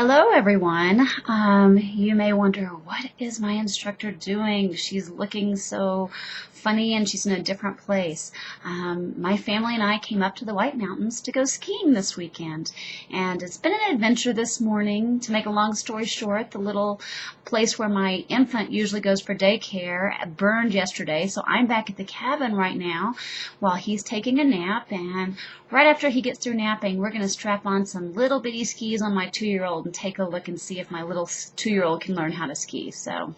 Hello, everyone. You may wonder, what is my instructor doing? She's looking so funny and she's in a different place. My family and I came up to the White Mountains to go skiing this weekend, and it's been an adventure this morning. To make a long story short, the little place where my infant usually goes for daycare burned yesterday, so I'm back at the cabin right now while he's taking a nap, and right after he gets through napping, we're going to strap on some little bitty skis on my 2-year-old and take a look and see if my little 2-year-old can learn how to ski. So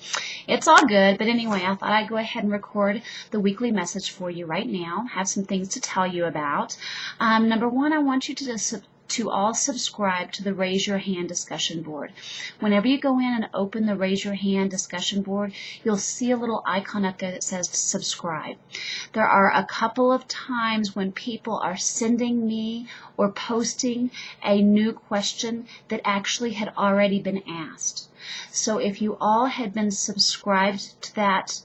it's all good. But anyway, I thought I'd go ahead and record the weekly message for you right now. Have some things to tell you about. Number one, I want you to all subscribe to the Raise Your Hand discussion board. Whenever you go in and open the Raise Your Hand discussion board, you'll see a little icon up there that says subscribe. There are a couple of times when people are sending me or posting a new question that actually had already been asked. So if you all had been subscribed to that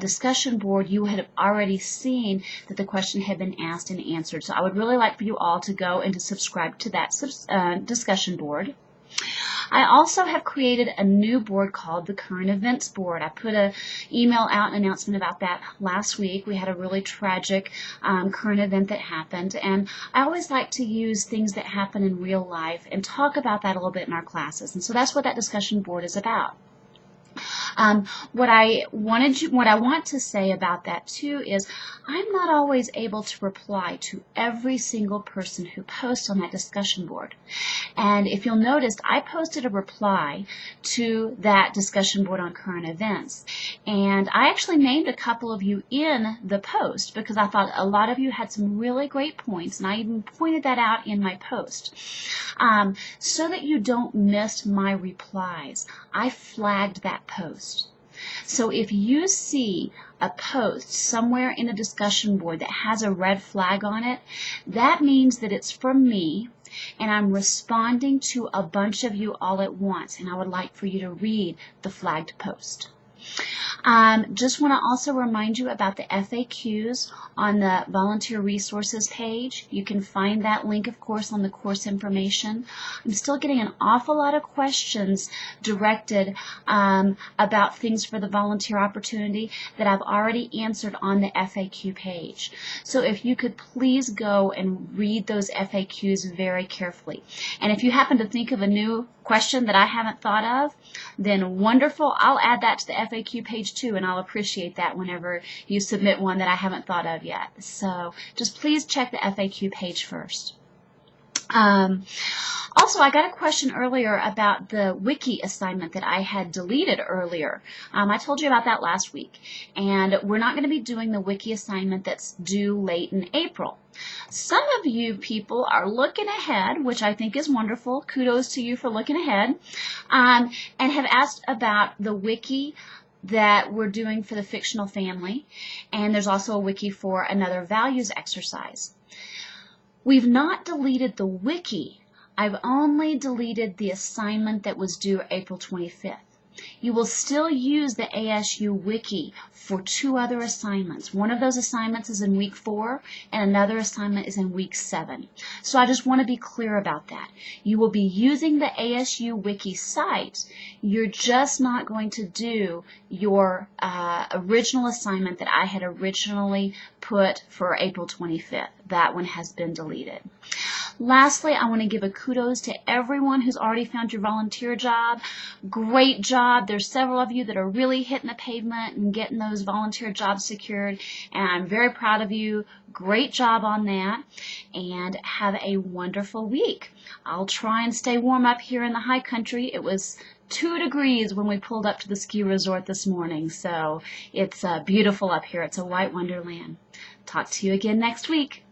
discussion board, you had already seen that the question had been asked and answered. So I would really like for you all to go and to subscribe to that discussion board. I also have created a new board called the Current Events Board. I put an email out, an announcement about that last week. We had a really tragic current event that happened, and I always like to use things that happen in real life and talk about that a little bit in our classes. And so that's what that discussion board is about. What I want to say about that too is I'm not always able to reply to every single person who posts on that discussion board. And if you'll notice, I posted a reply to that discussion board on current events. And I actually named a couple of you in the post because I thought a lot of you had some really great points, and I even pointed that out in my post. So that you don't miss my replies, I flagged that post. So if you see a post somewhere in a discussion board that has a red flag on it, that means that it's from me, and I'm responding to a bunch of you all at once, and I would like for you to read the flagged post. Just want to also remind you about the FAQs on the Volunteer Resources page. You can find that link, of course, on the course information. I'm still getting an awful lot of questions directed about things for the volunteer opportunity that I've already answered on the FAQ page. So if you could please go and read those FAQs very carefully. And if you happen to think of a new question that I haven't thought of, then wonderful. I'll add that to the FAQ page too, and I'll appreciate that whenever you submit one that I haven't thought of yet. So just please check the FAQ page first. Also, I got a question earlier about the wiki assignment that I had deleted earlier. I told you about that last week, and we're not going to be doing the wiki assignment that's due late in April. Some of you people are looking ahead, which I think is wonderful. Kudos to you for looking ahead, and have asked about the wiki that we're doing for the fictional family, and there's also a wiki for another values exercise. We've not deleted the wiki. I've only deleted the assignment that was due April 25th. You will still use the ASU Wiki for 2 other assignments. One of those assignments is in week 4, and another assignment is in week 7. So I just want to be clear about that. You will be using the ASU Wiki site. You're just not going to do your original assignment that I had originally put for April 25th. That one has been deleted. Lastly, I want to give a kudos to everyone who's already found your volunteer job. Great job. There's several of you that are really hitting the pavement and getting those volunteer jobs secured, and I'm very proud of you. Great job on that, and have a wonderful week. I'll try and stay warm up here in the high country. It was 2 degrees when we pulled up to the ski resort this morning, so it's beautiful up here. It's a white wonderland. Talk to you again next week.